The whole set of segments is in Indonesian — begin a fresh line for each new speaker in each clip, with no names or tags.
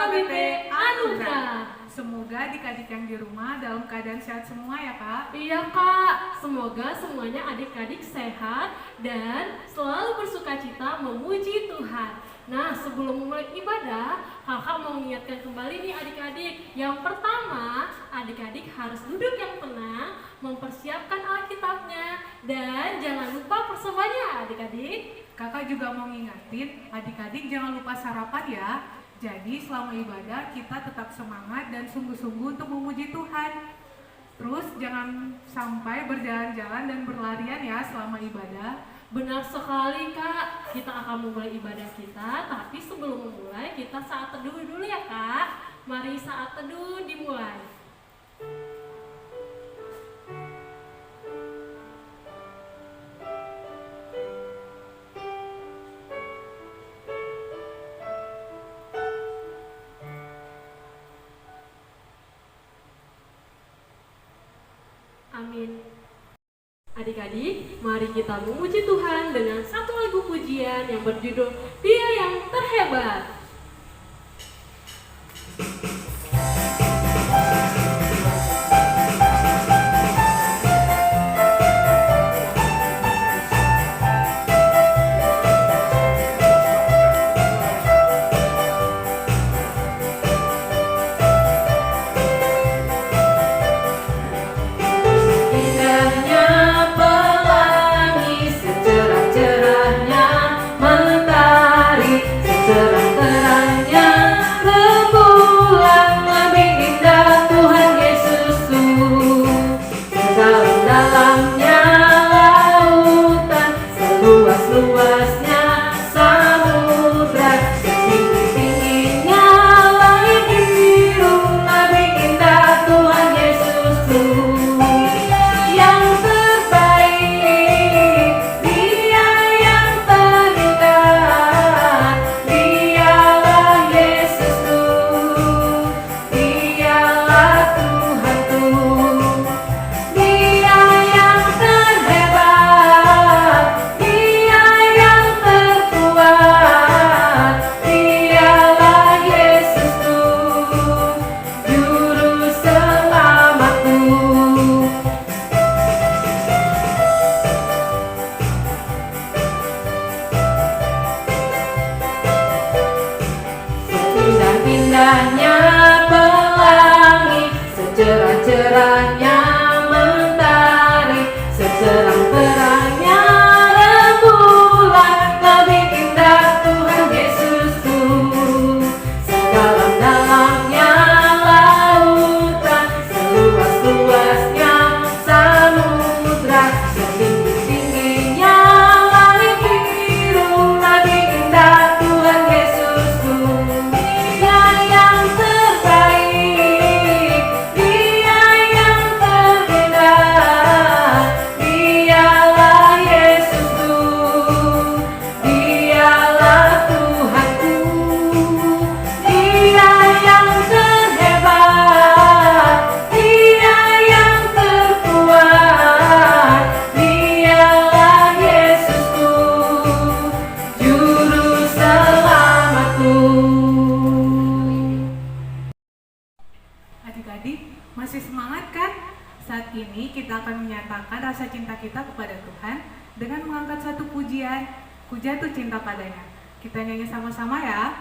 KBP Anugerah.
Semoga adik-adik yang di rumah dalam keadaan sehat semua ya Kak.
Iya Kak, semoga semuanya adik-adik sehat dan selalu bersukacita memuji Tuhan. Nah, sebelum memulai ibadah, kakak mau mengingatkan kembali nih adik-adik. Yang pertama, adik-adik harus duduk yang tenang, mempersiapkan Alkitabnya, dan jangan lupa persembahannya adik-adik.
Kakak juga mau ngingetin adik-adik jangan lupa sarapan ya. Jadi selama ibadah kita tetap semangat dan sungguh-sungguh untuk memuji Tuhan. Terus jangan sampai berjalan-jalan dan berlarian ya selama ibadah.
Benar sekali Kak, kita akan memulai ibadah kita, tapi sebelum memulai kita saat teduh dulu ya Kak. Mari saat teduh dimulai. Amin. Adik-adik, mari kita memuji Tuhan dengan satu lagu pujian yang berjudul Dia yang Terhebat.
Indahnya pelangi, secerah-cerahnya mentari, secerah-terangnya rembulan, lebih indah Tuhan Yesusku. Sedalam-dalamnya lautan, seluas-luasnya samudra, setinggi-tingginya langit biru, lebih indah Tuhan Yesusku.
Adik-adik masih semangat kan? Saat ini kita akan menyatakan rasa cinta kita kepada Tuhan dengan mengangkat satu pujian, Ku Jatuh Cinta Padanya. Kita nyanyi sama-sama ya.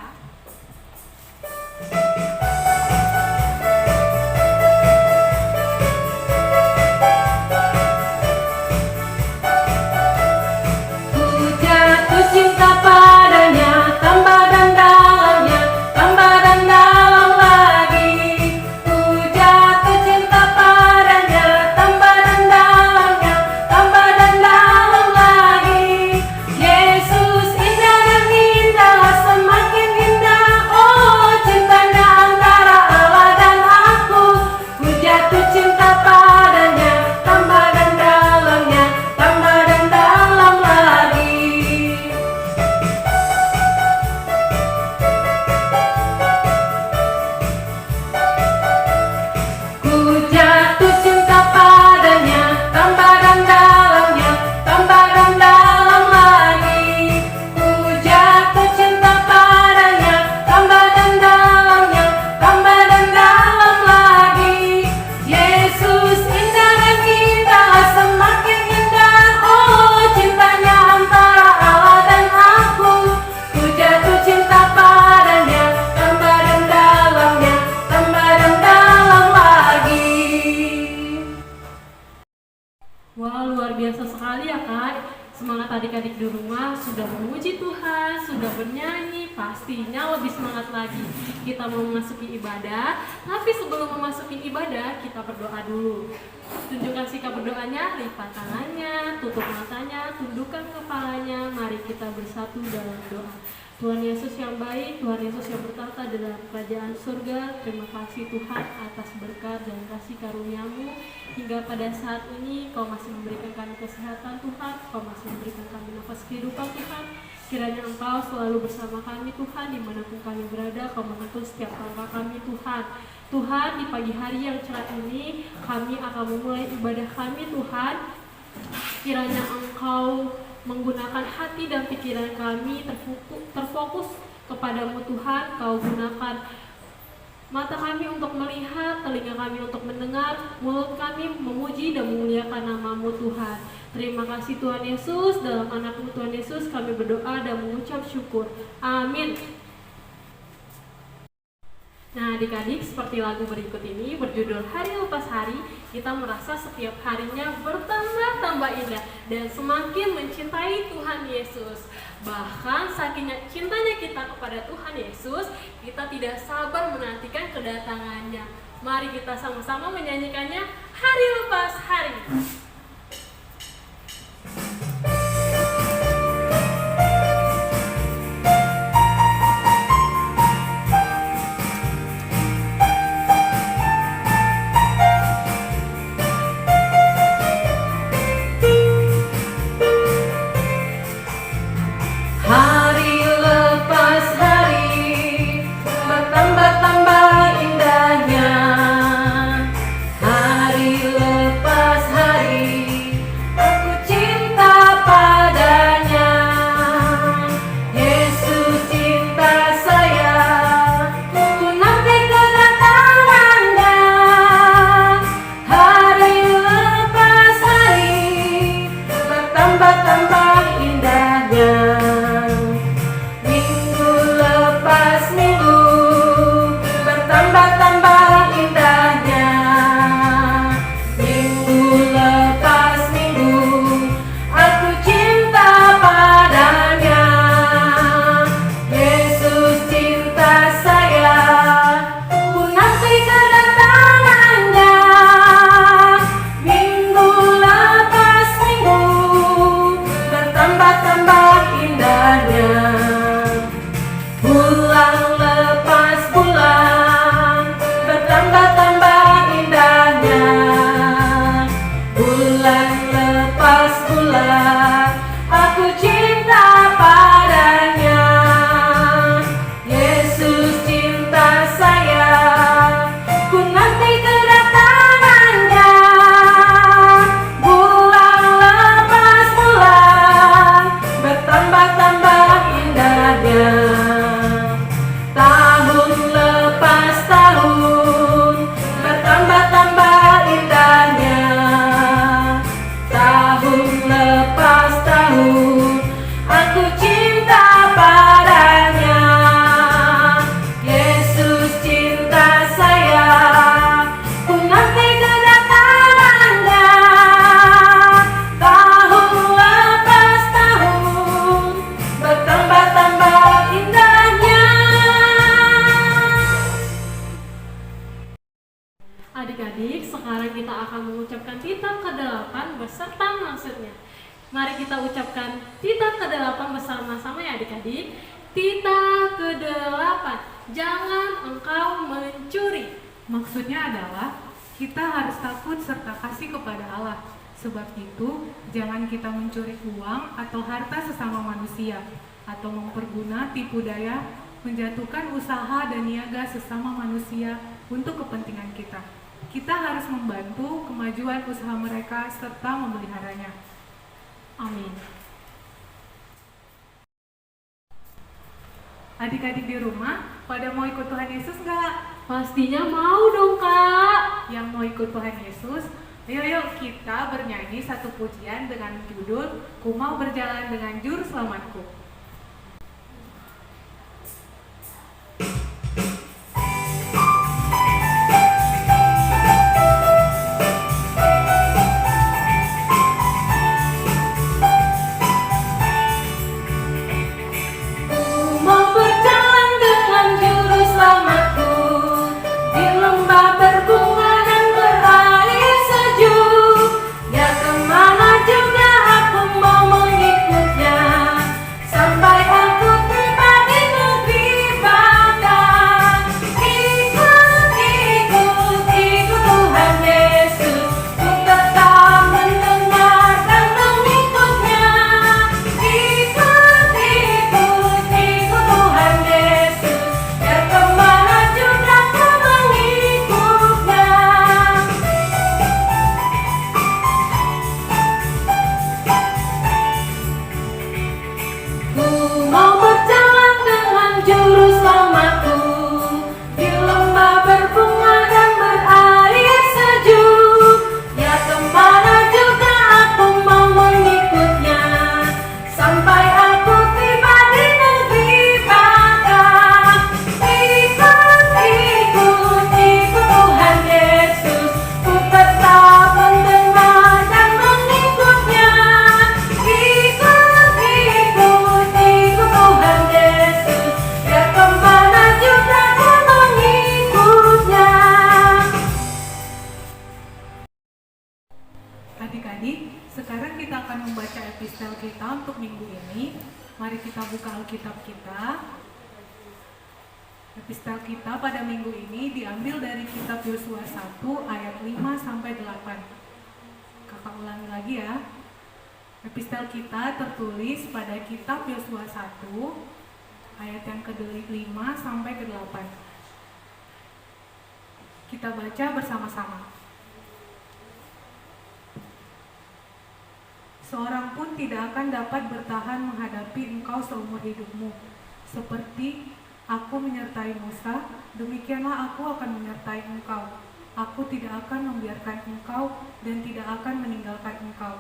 Ku jatuh cinta padanya, tambah dan dalamnya, tambah dan dalam lagi. Ku jatuh cinta padanya, tambah dan dalamnya, tambah dan dalam lagi. Yesus indah dan indah, semakin indah, oh cintanya
saat adik-adik di rumah sudah memuji Tuhan, sudah bernyanyi, pastinya lebih semangat lagi. Kita mau memasuki ibadah, tapi sebelum memasuki ibadah, kita berdoa dulu. Tunjukkan sikap berdoanya, lipat tangannya, tutup matanya, tundukkan kepalanya. Mari kita bersatu dalam doa. Tuhan Yesus yang baik, Tuhan Yesus yang bertata dalam kerajaan surga, terima kasih Tuhan atas berkat dan kasih karunia-Mu. Hingga pada saat ini Kau masih memberikan kami kesehatan Tuhan, Kau masih memberikan kami nafas kehidupan Tuhan. Kiranya Engkau selalu bersama kami Tuhan, dimanapun kami berada, Kau menuntun setiap langkah kami Tuhan. Tuhan, di pagi hari yang cerah ini, kami akan memulai ibadah kami Tuhan. Kiranya Engkau menggunakan hati dan pikiran kami terfokus kepadamu Tuhan. Kau gunakan mata kami untuk melihat, telinga kami untuk mendengar, mulut kami memuji dan memuliakan nama-Mu Tuhan. Terima kasih Tuhan Yesus, dalam anak-Mu Tuhan Yesus kami berdoa dan mengucap syukur. Amin. Nah adik-adik, seperti lagu berikut ini berjudul Hari Lepas Hari, kita merasa setiap harinya bertambah-tambah indah dan semakin mencintai Tuhan Yesus. Bahkan saking cintanya kita kepada Tuhan Yesus, kita tidak sabar menantikan kedatangannya. Mari kita sama-sama menyanyikannya, Hari Lepas Hari.
Hari lepas hari bertambah-tambah indahnya. Hari lepas hari aku cinta padanya. Yesus cinta saya, ku nanti kedatangannya. Hari lepas hari bertambah-tambah indahnya. Minggu lepas minggu bertambah-tambah indahnya. Minggu lepas minggu aku cinta padanya. Yesus cinta saya, ku nanti kedatangannya. Minggu lepas minggu bertambah-tambah indahnya. Bulan lepas bulan bertambah-tambah indahnya. Bulan lepas bulan aku cinta padanya. Yesus cinta saya, ku nanti kedatangannya. Bulan lepas bulan bertambah-tambah indahnya. Tahun lepas tahun bertambah-tambah indahnya. Tahun lepas tahun aku cinta padanya. Yesus cinta saya, ku nanti kedatangannya. Tahun lepas tahun bertambah-tambah indahnya.
Adik-adik, sekarang kita akan mengucapkan titah ke-8 beserta maksudnya. Mari kita ucapkan titah ke-8 bersama-sama ya adik-adik. Titah ke-8, jangan engkau mencuri.
Maksudnya adalah kita harus takut serta kasih kepada Allah. Sebab itu, jangan kita mencuri uang atau harta sesama manusia, atau memperguna tipu daya, menjatuhkan usaha dan niaga sesama manusia untuk kepentingan kita. Kita harus membantu kemajuan usaha mereka serta memeliharanya.
Amin.
Adik-adik di rumah, pada mau ikut Tuhan Yesus nggak?
Pastinya mau dong Kak.
Yang mau ikut Tuhan Yesus, ayo kita bernyanyi satu pujian dengan judul Ku Mau Berjalan Dengan Juru Selamatku. mari kita buka Alkitab kita. Epistel kita pada minggu ini diambil dari kitab Yosua 1 ayat 5 sampai 8. Kakak ulangi lagi ya. Epistel kita tertulis pada kitab Yosua 1 ayat yang ke-5 sampai ke-8. Kita baca bersama-sama. Seorang pun tidak akan dapat bertahan menghadapi engkau seumur hidupmu. Seperti aku menyertai Musa, demikianlah aku akan menyertai engkau. Aku tidak akan membiarkan engkau dan tidak akan meninggalkan engkau.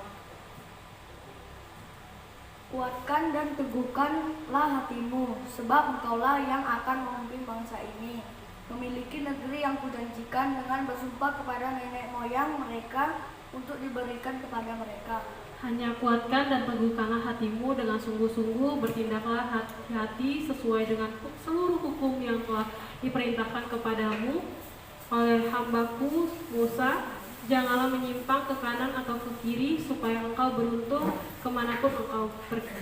Kuatkan dan teguhkanlah hatimu, sebab engkaulah yang akan memimpin bangsa ini, memiliki negeri yang kujanjikan dengan bersumpah kepada nenek moyang mereka untuk diberikan kepada mereka.
Hanya kuatkan dan teguhkanlah hatimu dengan sungguh-sungguh, bertindaklah hati-hati sesuai dengan seluruh hukum yang telah diperintahkan kepadamu oleh hambaku Musa. Janganlah menyimpang ke kanan atau ke kiri, supaya engkau beruntung kemanapun engkau pergi.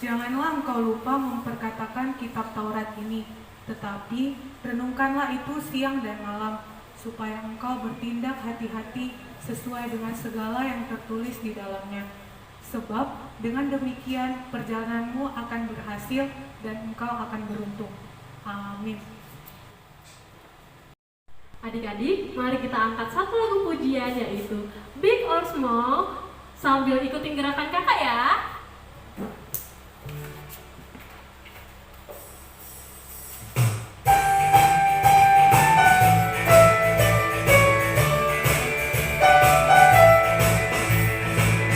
Janganlah engkau lupa memperkatakan kitab Taurat ini, tetapi renungkanlah itu siang dan malam, supaya engkau bertindak hati-hati sesuai dengan segala yang tertulis di dalamnya. Sebab dengan demikian perjalananmu akan berhasil dan engkau akan beruntung. Amin.
Adik-adik, mari kita angkat satu lagu pujian, yaitu Big or Small, sambil ikutin gerakan kakak ya.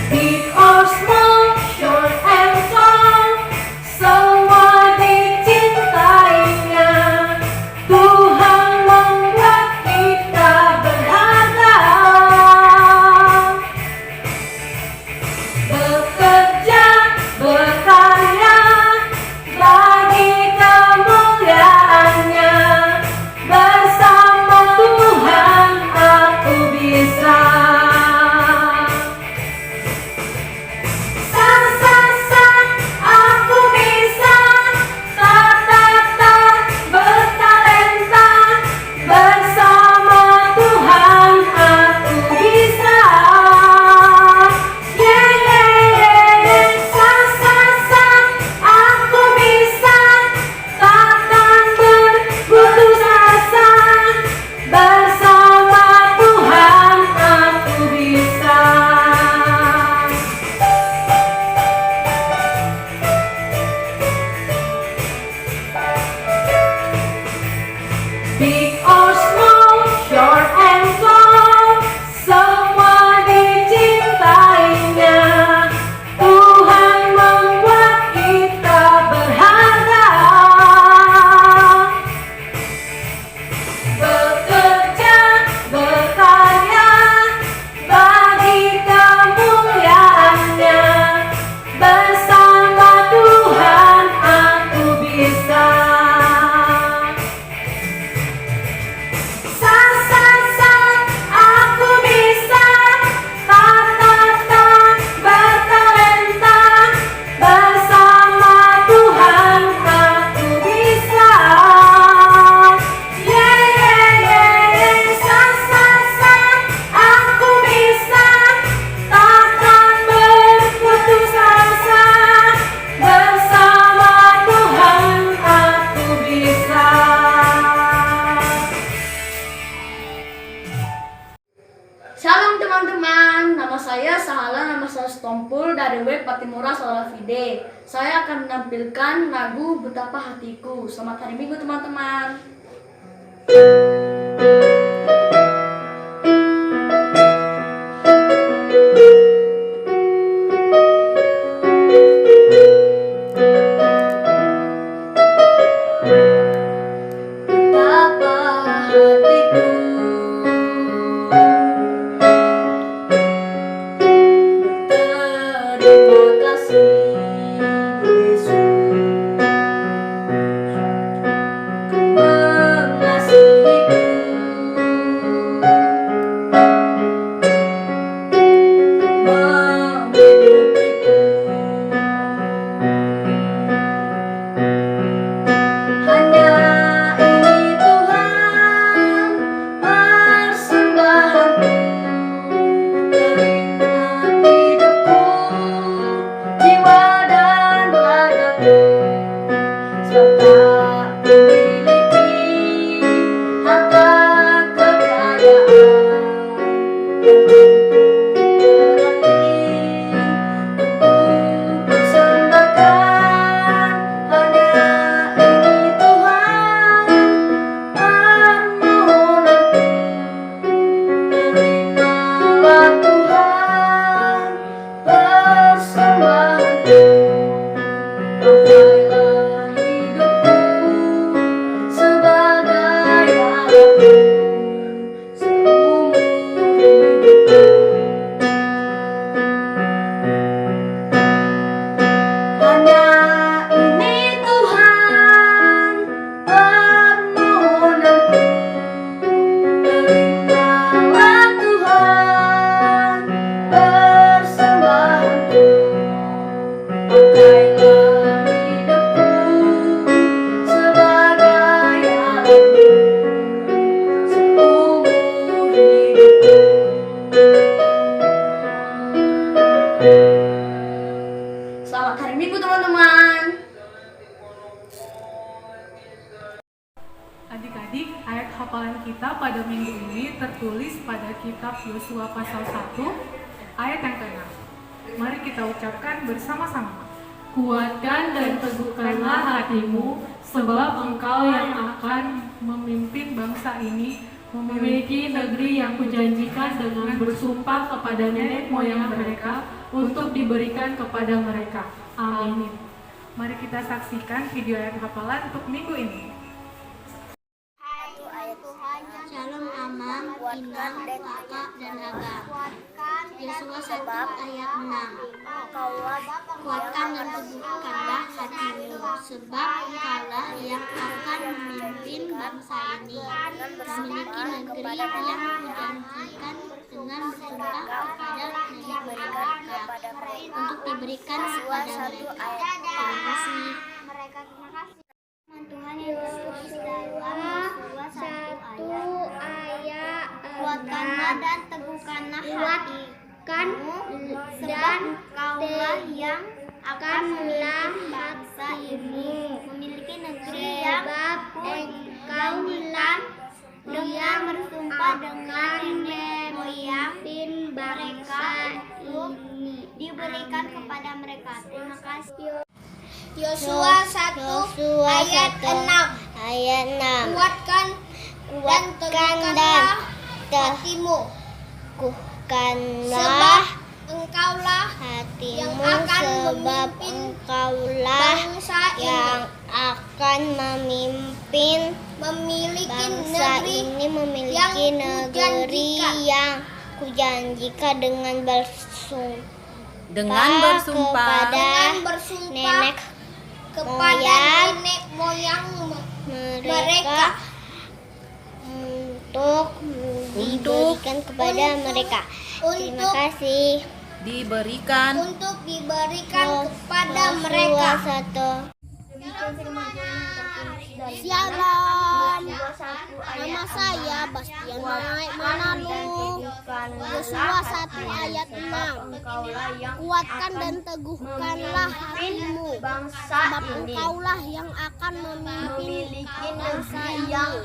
Big or small, short and tall, semua dicintainya. Tuhan membuat kita berharga. Bekerja, berkarya, bagi kemuliaannya. Bersama Tuhan aku bisa. Aku bisa, bertalenta, bersama Tuhan aku bisa. Aku bisa, takkan berputus asa, bersama Tuhan aku bisa. Big or small, short and tall, semua dicintainya. Tuhan membuat kita berharga. Bekerja, berkarya, bagi kemuliaannya. Bersama Tuhan aku bisa. Aku bisa, bertalenta, bersama Tuhan aku bisa. Aku bisa, takkan berputus asa, bersama Tuhan aku bisa.
Shalom teman-teman, nama saya Sahala, nama saya Stompul dari web Patimura Sahala Fide. Saya akan menampilkan lagu Betapa Hatiku. Selamat hari Minggu teman-teman. Betapa hatiku berterima kasih Yesus, Kau mengasihiku. Memilikiku.
memiliki harta kekayaan untuk persembahkan, hanya ini Tuhan permohonanku. Terimalah Tuhan persembahanku, pakailah hidupku sebagai alatmu seumur hidupku. Hanya ini Tuhan permohonanku. Terimalah Tuhan persembahanku, pakailah hidupku sebagai alatmu seumur hidupku. Selamat hari Minggu teman-teman.
Adik-adik, ayat hafalan kita pada minggu ini tertulis pada kitab Yosua pasal 1 ayat yang ke-6. Mari kita ucapkan bersama-sama.
Kuatkan dan teguhkanlah hatimu, sebab engkau yang akan
Memimpin bangsa ini
memiliki negeri yang kujanjikan dengan bersumpah kepada nenek moyang mereka untuk diberikan kepada mereka. Amin.
Mari kita saksikan video ayat hafalan untuk minggu ini.
Shalom Amang, Inang, Kakak, dan Agam. Yosua 1 ayat 6. Kuatkan dan teguhkanlah hatimu, sebab engkaulah yang akan memimpin bangsa ini, memiliki negeri yang kujanjikan dengan bersumpah kepada nenek moyang mereka, untuk diberikan kepada mereka. Terima kasih. Tuhan Yesus dalam satu ayat kuatkanlah dan teguhkanlah hatimu, dan kaulah yang akan memimpin bangsa ini, memiliki negeri yang engkaulah dengan bersumpah dengan nenek moyang mereka ini, diberikan kepada mereka. Terima kasih. Yosua 1 ayat 6. Kuatkan dan teguhkanlah hatimu, sebab engkaulah yang akan bangsa yang akan memiliki negeri yang kujanjikan dengan bersumpah kepada nenek moyang mereka untuk diberikan kepada mereka. Terima kasih. Untuk diberikan kepada mereka. Shalom. Nama saya Bastian Naik Manalung. Yosua 1 ayat 6. Kuatkan dan teguhkanlah hatimu, sebab engkaulah yang akan memimpin bangsa ini,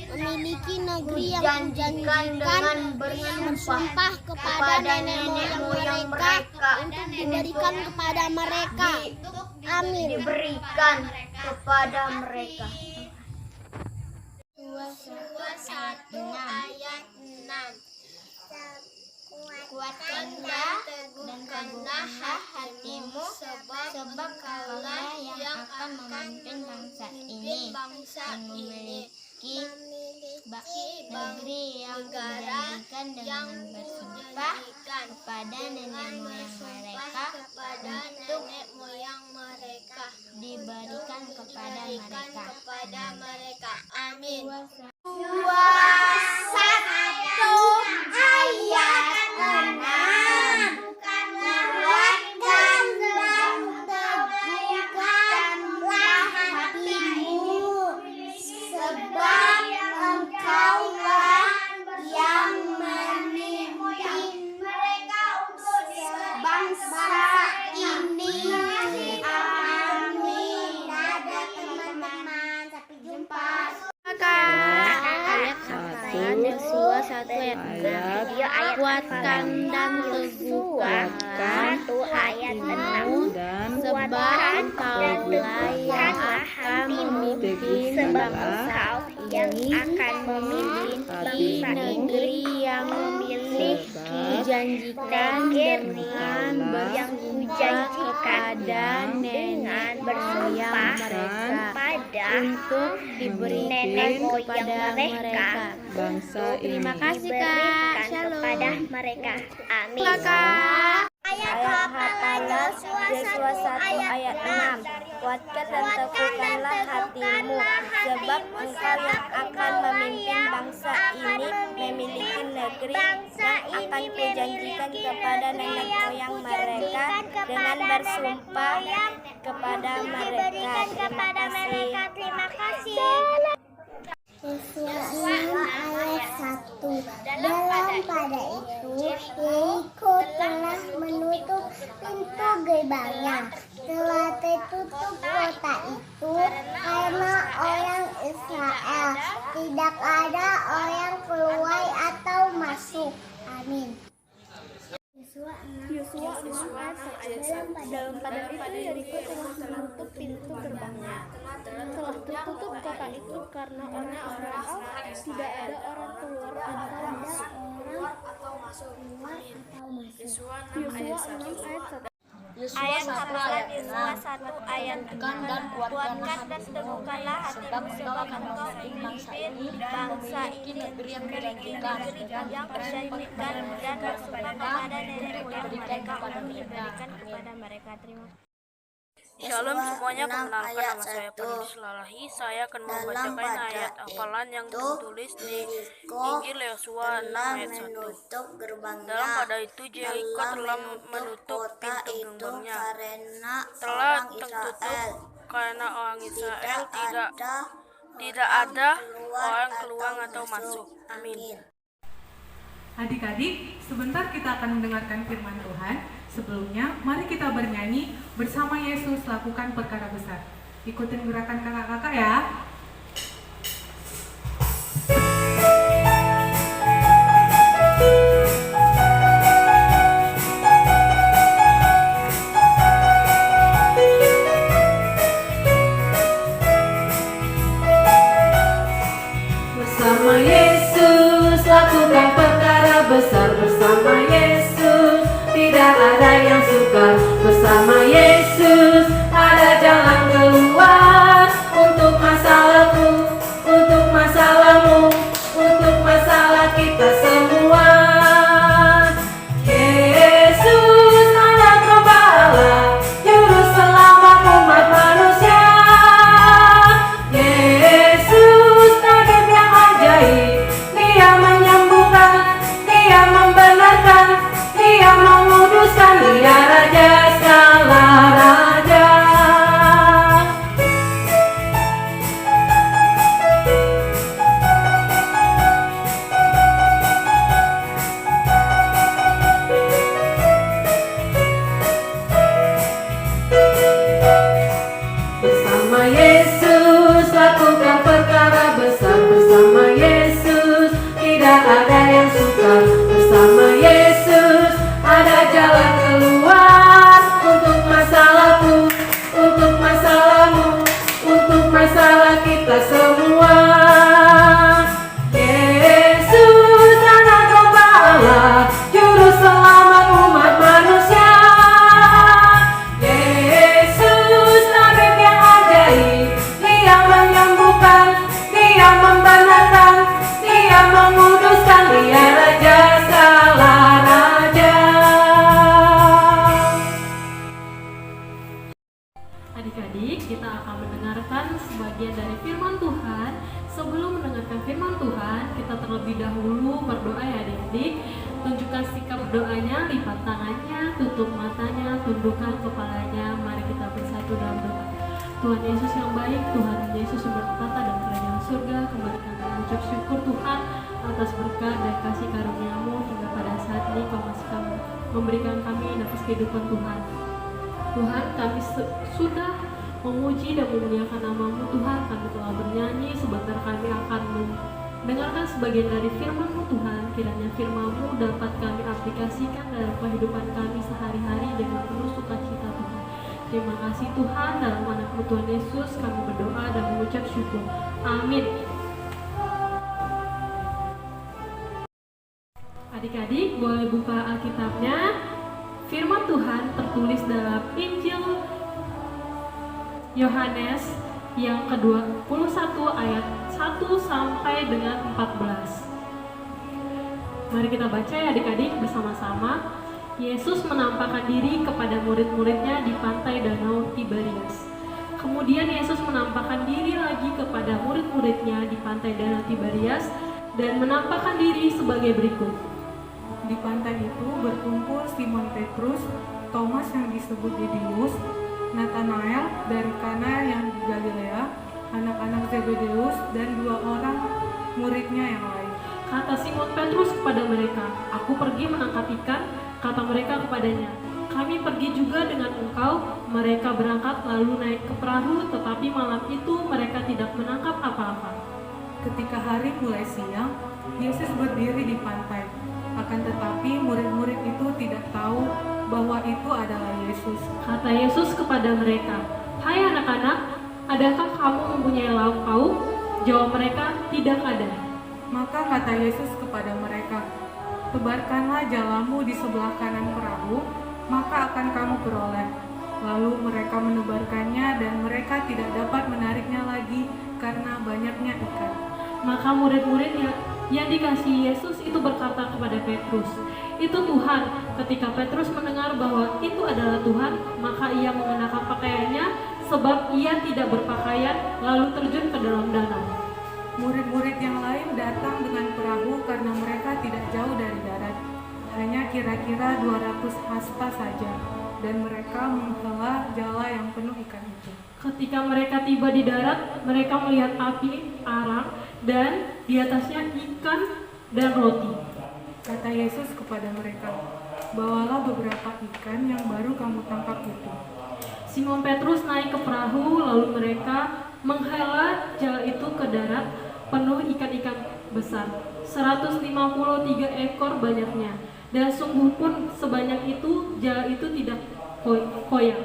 memiliki negeri yang kujanjikan dengan bersumpah kepada nenek moyang mereka untuk diberikan kepada mereka. Amin.
Diberikan kepada mereka.
Yosua 1 ayat 6. Kuatkanlah dan teguhkanlah hatimu, sebab kaulah yang akan memimpin bangsa ini, memiliki negeri yang kujanjikan dengan bersumpah kepada nenek moyang mereka untuk diberikan kepada mereka. Amin. Yosua 1 ayat 6. Kuatkan dan teguhkanlah hatimu, sebab engkaulah yang memimpin bangsa ini. Amin. Ada teman-teman. 1 ayat 6. Kuatkan dan teguhkan hatimu, sebab engkaulah yang akan memimpin bangsa ini di negeri yang kujanjikan dengan bersumpah kepada nenek moyang mereka untuk diberikan kepada mereka. Terima kasih Kak. Shalom. Kepada mereka. Amin. Ayat hafalan Yosua 1 ayat 6. Kuatkan dan teguhkanlah hatimu, sebab engkau yang akan memimpin bangsa ini memiliki negeri yang akan kujanjikan kepada nenek moyang mereka dengan bersumpah kepada mereka. Terima kasih.
Yosua 6 ayat 1. Dalam pada itu Yeriko telah menutup pintu gerbangnya, telah tertutup kota itu karena orang Israel, tidak ada orang keluar atau masuk. Amin.
Yosua 6 ayat 1. Dalam pada itu Yeriko telah menutup pintu gerbangnya, telah tertutup kota itu karena orang Israel, tidak ada orang keluar atau masuk. Yosua 6 ayat 1. Ayat hafalan Yosua 1 ayat 6. Kuatkan dan teguhkanlah hatimu, sebab engkau memimpin bangsa ini negeri yang kujanjikan dan bersumpah kepada nenek moyang mereka untuk diberikan kepada mereka. Terima kasih.
Shalom semuanya, perkenalkan nama saya Pernus Lalahi. Saya akan membacakan ayat hafalan yang tertulis di Injil Yosua 6 ayat 1. Dalam pada itu Yeriko telah menutup pintu gerbangnya, telah tertutup karena orang Israel, tidak ada orang keluar atau masuk. Amin.
Adik-adik, sebentar kita akan mendengarkan firman Tuhan. Sebelumnya, mari kita bernyanyi bersama Yesus lakukan perkara besar. Ikutin gerakan kakak-kakak ya.
Bersama Yesus lakukan perkara besar, bersama Yesus tidak ada yang sukar, bersama Yesus ada jalan keluar untuk masalahku, untuk masalahmu, untuk masalah kita semua. Yesus ada gembala, juru selamat umat manusia. Yesus tabib yang ajaib, Dia menyembuhkan, Dia membenarkan, Dia menguduskan, Dia Raja segala raja. Bersama Yesus lakukan perkara besar, bersama Yesus tidak ada yang sukar, bersama Yesus ada jalan keluar untuk masalahku, untuk masalahmu, untuk masalah kita semua. Yesus anak gembala, juru selamat umat manusia. Yesus tabib yang ajaib, Dia menyembuhkan, Dia membenarkan, Dia menguduskan, Dia Raja segala raja. Adik-adik, kita akan mendengarkan sebagian dari firman Tuhan. Sebelum mendengarkan firman Tuhan, kita terlebih dahulu berdoa ya adik-adik. Tunjukkan sikap doanya, lipat tangannya, tutup matanya, tundukkan kepalanya. Mari kita bersatu dalam doa. Tuhan Yesus yang baik, Tuhan Yesus yang bertata dan kerajaan surga, kembalikan kami mengucap syukur Tuhan atas berkat dan kasih karunia-Mu hingga pada saat ini Kau masih memberikan kami nafas kehidupan Tuhan. Tuhan, kami sudah memuji dan memuliakan nama-Mu Tuhan. Kami telah bernyanyi, sebentar kami akan mendengarkan sebagian dari firman-Mu Tuhan. kiranya firman-Mu dapat kami aplikasikan dalam kehidupan kami sehari-hari dengan penuh sukacita Tuhan. Terima kasih Tuhan, dalam nama Tuhan Yesus kami berdoa dan mengucap syukur. Amin. Adik-adik boleh buka Alkitabnya. Firman Tuhan tertulis dalam Injil Yohanes yang ke-21 ayat 1 sampai dengan 14. Mari kita baca ya adik-adik bersama-sama. Yesus menampakkan diri kepada murid-muridnya di pantai Danau Tiberias. Kemudian Yesus menampakkan diri lagi kepada murid-muridnya di pantai Danau Tiberias dan menampakkan diri sebagai berikut.
Di pantai itu berkumpul Simon Petrus, Thomas yang disebut Didimus, Nathanael dari Kana yang di Galilea, anak-anak Zebedeus, dan 2 orang muridnya yang lain.
Kata Simon Petrus kepada mereka, "Aku pergi menangkap ikan." Kata mereka kepadanya, "Kami pergi juga dengan engkau." Mereka berangkat lalu naik ke perahu, tetapi malam itu mereka tidak menangkap apa-apa.
Ketika hari mulai siang, Yesus berdiri di pantai. Akan tetapi murid-murid itu tidak tahu bahwa itu adalah Yesus.
Kata Yesus kepada mereka, "Hai anak-anak, adakah kamu mempunyai lauk pauk?" Jawab mereka, "Tidak ada."
Maka kata Yesus kepada mereka, "Tebarkanlah jalamu di sebelah kanan perahu, maka akan kamu peroleh." Lalu mereka menebarkannya dan mereka tidak dapat menariknya lagi karena banyaknya ikan.
Maka murid-murid yang dikasihi Yesus itu berkata kepada Petrus, "Itu Tuhan." Ketika Petrus mendengar bahwa itu adalah Tuhan, maka ia mengenakan pakaiannya sebab ia tidak berpakaian, lalu terjun ke dalam danau.
Murid-murid yang lain datang dengan perahu karena mereka tidak jauh dari darat, hanya kira-kira 200 hasta saja, dan mereka menghela jala yang penuh ikan itu.
Ketika mereka tiba di darat, mereka melihat api arang dan di atasnya ikan dan roti.
Kata Yesus kepada mereka, "Bawalah beberapa ikan yang baru kamu tangkap itu."
Simon Petrus naik ke perahu, lalu mereka menghela jala itu ke darat penuh ikan-ikan besar, 153 ekor banyaknya, dan sungguh pun sebanyak itu jala itu tidak koyak.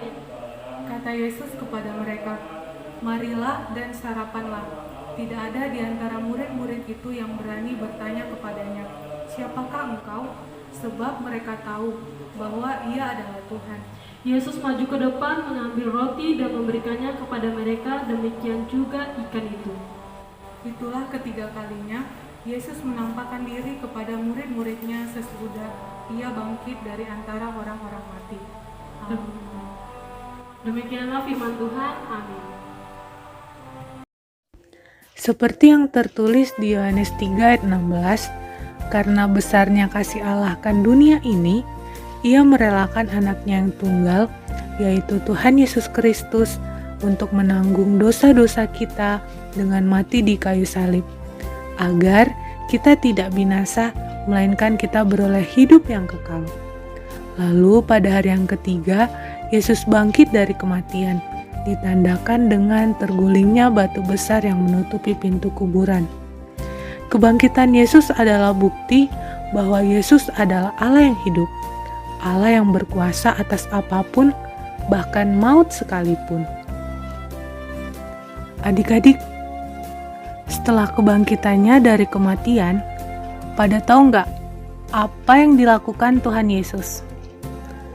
Kata Yesus kepada mereka, "Marilah dan sarapanlah." Tidak ada di antara murid-murid itu yang berani bertanya kepadanya, "Siapakah engkau?" Sebab mereka tahu bahwa ia adalah Tuhan.
Yesus maju ke depan, mengambil roti dan memberikannya kepada mereka, demikian juga ikan itu.
Itulah ketiga kalinya Yesus menampakkan diri kepada murid-muridnya sesudah ia bangkit dari antara orang-orang mati. Amin.
Demikianlah firman Tuhan. Amin.
Seperti yang tertulis di Yohanes 3 ayat 16, karena besarnya kasih Allah akan dunia ini, ia merelakan anaknya yang tunggal, yaitu Tuhan Yesus Kristus, untuk menanggung dosa-dosa kita dengan mati di kayu salib, agar kita tidak binasa, melainkan kita beroleh hidup yang kekal. Lalu pada hari yang ketiga, Yesus bangkit dari kematian, ditandakan dengan tergulingnya batu besar yang menutupi pintu kuburan. Kebangkitan Yesus adalah bukti bahwa Yesus adalah Allah yang hidup, Allah yang berkuasa atas apapun, bahkan maut sekalipun. Adik-adik, setelah kebangkitannya dari kematian, pada tahu nggak apa yang dilakukan Tuhan Yesus?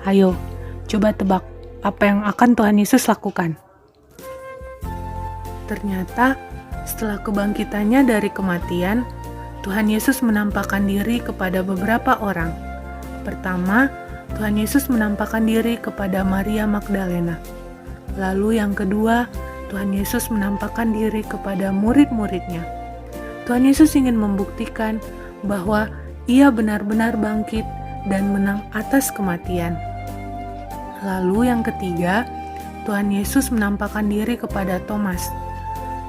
Ayo, coba tebak apa yang akan Tuhan Yesus lakukan. Ternyata setelah kebangkitannya dari kematian, Tuhan Yesus menampakkan diri kepada beberapa orang. Pertama, Tuhan Yesus menampakkan diri kepada Maria Magdalena. Lalu yang kedua, Tuhan Yesus menampakkan diri kepada murid-muridnya. Tuhan Yesus ingin membuktikan bahwa ia benar-benar bangkit dan menang atas kematian. Lalu yang ketiga, Tuhan Yesus menampakkan diri kepada Thomas.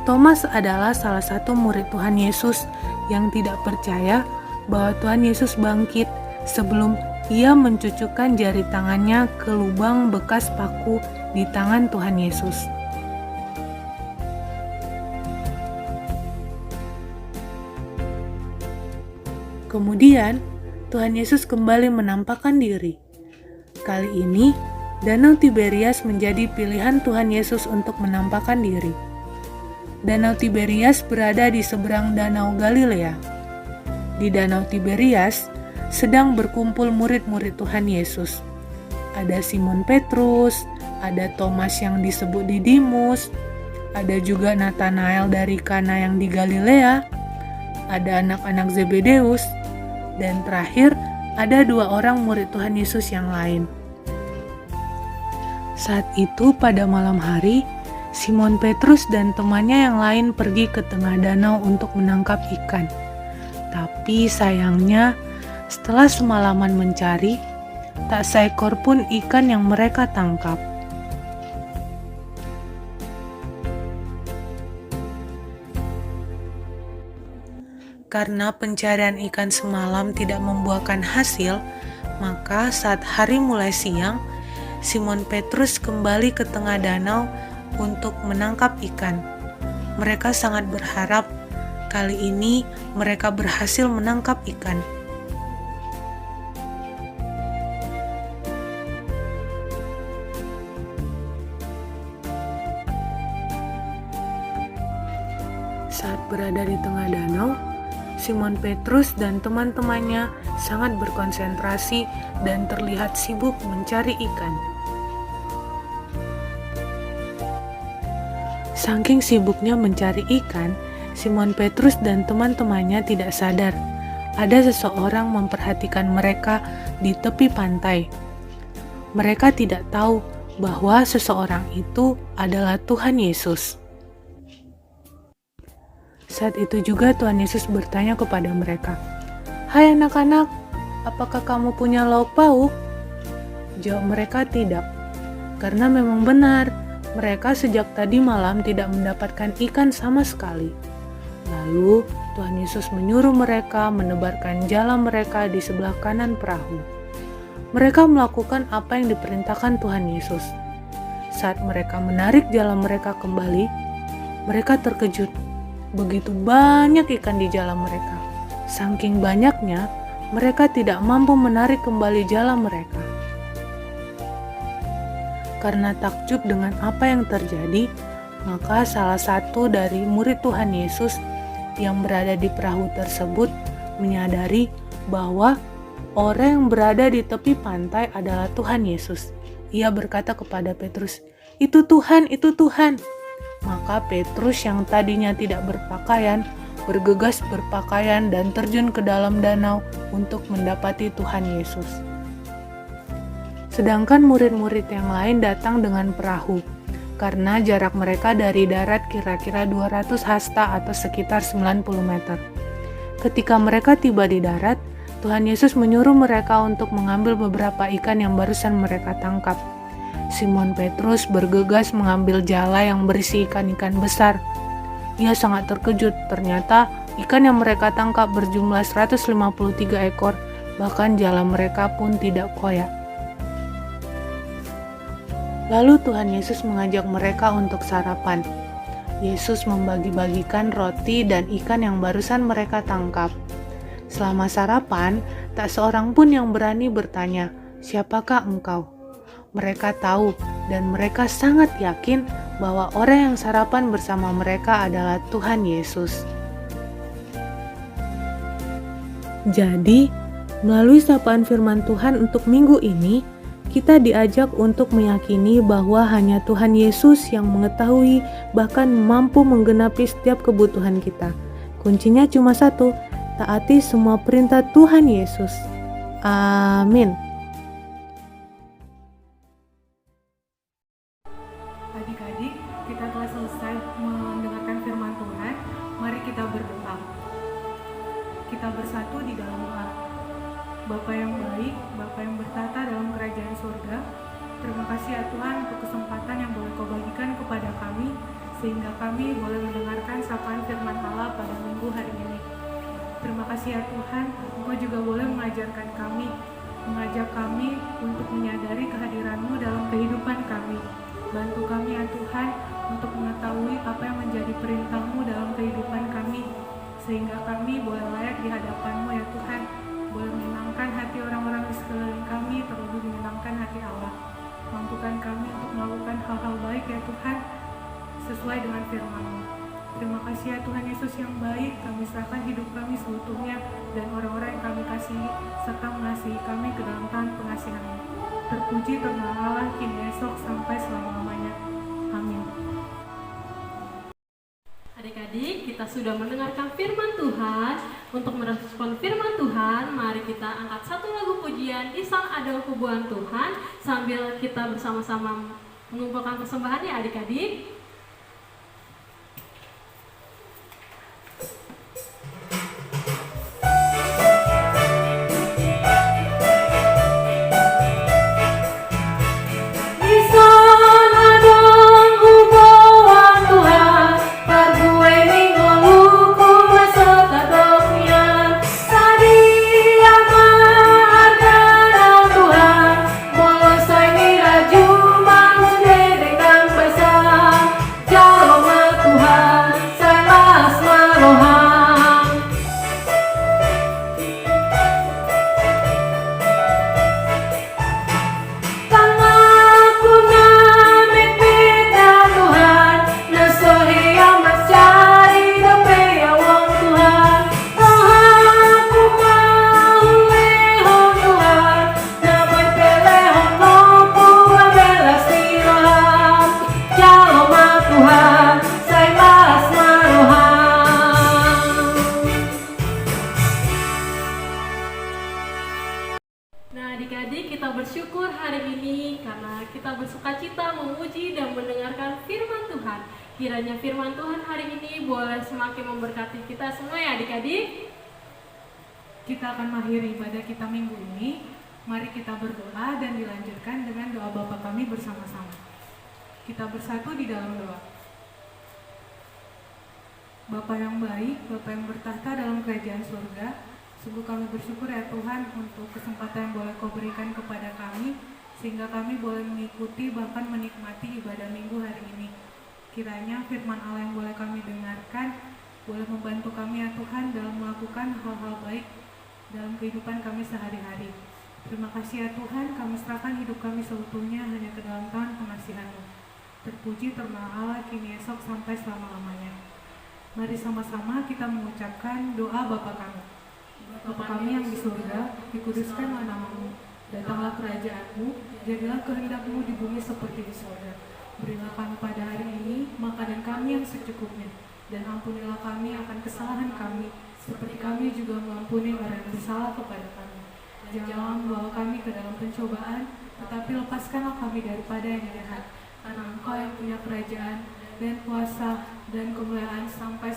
Thomas adalah salah satu murid Tuhan Yesus yang tidak percaya bahwa Tuhan Yesus bangkit sebelum ia mencucukkan jari tangannya ke lubang bekas paku di tangan Tuhan Yesus. Kemudian, Tuhan Yesus kembali menampakkan diri. Kali ini, Danau Tiberias menjadi pilihan Tuhan Yesus untuk menampakkan diri. Danau Tiberias berada di seberang Danau Galilea. Di Danau Tiberias sedang berkumpul murid-murid Tuhan Yesus. Ada Simon Petrus, ada Thomas yang disebut Didimus, ada juga Nathanael dari Kana yang di Galilea, ada anak-anak Zebedeus, dan terakhir ada 2 orang murid Tuhan Yesus yang lain. Saat itu pada malam hari, Simon Petrus dan temannya yang lain pergi ke tengah danau untuk menangkap ikan. Tapi sayangnya, setelah semalaman mencari, tak seekor pun ikan yang mereka tangkap. Karena pencarian ikan semalam tidak membuahkan hasil, maka saat hari mulai siang, Simon Petrus kembali ke tengah danau untuk menangkap ikan. Mereka sangat berharap kali ini mereka berhasil menangkap ikan. Saat berada di tengah danau, Simon Petrus dan teman-temannya sangat berkonsentrasi dan terlihat sibuk mencari ikan. Saking sibuknya mencari ikan, Simon Petrus dan teman-temannya tidak sadar ada seseorang memperhatikan mereka di tepi pantai. Mereka tidak tahu bahwa seseorang itu adalah Tuhan Yesus. Saat itu juga Tuhan Yesus bertanya kepada mereka, "Hai anak-anak, apakah kamu punya lauk pauk?" Jawab mereka tidak, karena memang benar, mereka sejak tadi malam tidak mendapatkan ikan sama sekali. Lalu Tuhan Yesus menyuruh mereka menebarkan jala mereka di sebelah kanan perahu. Mereka melakukan apa yang diperintahkan Tuhan Yesus. Saat mereka menarik jala mereka kembali, mereka terkejut. Begitu banyak ikan di jala mereka. Saking banyaknya, mereka tidak mampu menarik kembali jala mereka. Karena takjub dengan apa yang terjadi, maka salah satu dari murid Tuhan Yesus yang berada di perahu tersebut menyadari bahwa orang yang berada di tepi pantai adalah Tuhan Yesus. Ia berkata kepada Petrus, "Itu Tuhan, itu Tuhan." Maka Petrus yang tadinya tidak berpakaian, bergegas berpakaian dan terjun ke dalam danau untuk mendapati Tuhan Yesus. Sedangkan murid-murid yang lain datang dengan perahu, karena jarak mereka dari darat kira-kira 200 hasta atau sekitar 90 meter. Ketika mereka tiba di darat, Tuhan Yesus menyuruh mereka untuk mengambil beberapa ikan yang barusan mereka tangkap. Simon Petrus bergegas mengambil jala yang berisi ikan-ikan besar. Ia sangat terkejut, ternyata ikan yang mereka tangkap berjumlah 153 ekor, bahkan jala mereka pun tidak koyak. Lalu Tuhan Yesus mengajak mereka untuk sarapan. Yesus membagi-bagikan roti dan ikan yang barusan mereka tangkap. Selama sarapan, tak seorang pun yang berani bertanya, "Siapakah engkau?" Mereka tahu dan mereka sangat yakin bahwa orang yang sarapan bersama mereka adalah Tuhan Yesus. Jadi, melalui sapaan firman Tuhan untuk minggu ini, kita diajak untuk meyakini bahwa hanya Tuhan Yesus yang mengetahui bahkan mampu menggenapi setiap kebutuhan kita. Kuncinya cuma satu, taati semua perintah Tuhan Yesus. Amin.
Adik-adik, kita telah selesai mendengarkan firman Tuhan. Mari kita berdoa. Kita bersatu di dalam doa. Bapa yang baik, Bapa yang bertata dalam kerajaan surga, terima kasih ya Tuhan untuk kesempatan yang boleh Kau bagikan kepada kami, sehingga kami boleh mendengarkan sapaan firman Allah pada minggu hari ini. Terima kasih ya Tuhan, Engkau juga boleh mengajarkan kami, mengajak kami untuk menyadari kehadiran-Mu dalam kehidupan kami. Bantu kami ya Tuhan untuk mengetahui apa yang menjadi perintah-Mu dalam kehidupan kami, sehingga kami boleh layak di hadapan-Mu ya Tuhan. ya Tuhan, sesuai dengan firman-Mu. Terima kasih ya Tuhan Yesus yang baik, kami serahkan hidup kami seutuhnya dan orang-orang yang kami kasihi, serta mengasihi kami ke dalam tangan pengasihan-Mu. Terpuji Tuhan Allah kini esok sampai selama-lamanya. Amin.
Adik-adik, kita sudah mendengarkan firman Tuhan. Untuk merespon firman Tuhan, mari kita angkat satu lagu pujian di Sang Adalah Kubuhan Tuhan sambil kita bersama-sama mengumpulkan persembahan ya adik-adik. bersyukur hari ini karena kita bersukacita memuji dan mendengarkan firman Tuhan. Kiranya firman Tuhan hari ini boleh semakin memberkati kita semua ya adik-adik.
Kita akan mengakhiri ibadah kita minggu ini. Mari kita berdoa dan dilanjutkan dengan doa Bapa kami bersama-sama. Kita bersatu di dalam doa. Bapa yang baik, Bapa yang bertahta dalam kerajaan surga, sungguh kami bersyukur ya Tuhan untuk kesempatan yang boleh Kau berikan kepada kami, sehingga kami boleh mengikuti bahkan menikmati ibadah minggu hari ini. Kiranya firman Allah yang boleh kami dengarkan boleh membantu kami ya Tuhan dalam melakukan hal-hal baik dalam kehidupan kami sehari-hari. Terima kasih ya Tuhan, kami serahkan hidup kami seutuhnya hanya ke dalam tangan pengasihan-Mu. Terpuji terkenal Allah kini esok sampai selama-lamanya. Mari sama-sama kita mengucapkan doa Bapa kami. Bapa kami yang di surga, dikuduskanlah nama-Mu. Datanglah kerajaan-Mu, jadilah kehendak-Mu di bumi seperti di surga. Berilah kami pada hari ini makanan kami yang secukupnya, dan ampunilah kami akan kesalahan kami, seperti kami juga mengampuni orang yang bersalah kepada kami. Janganlah membawa kami ke dalam pencobaan, tetapi lepaskanlah kami daripada yang jahat. Karena Engkau yang punya kerajaan dan kuasa dan kemuliaan sampai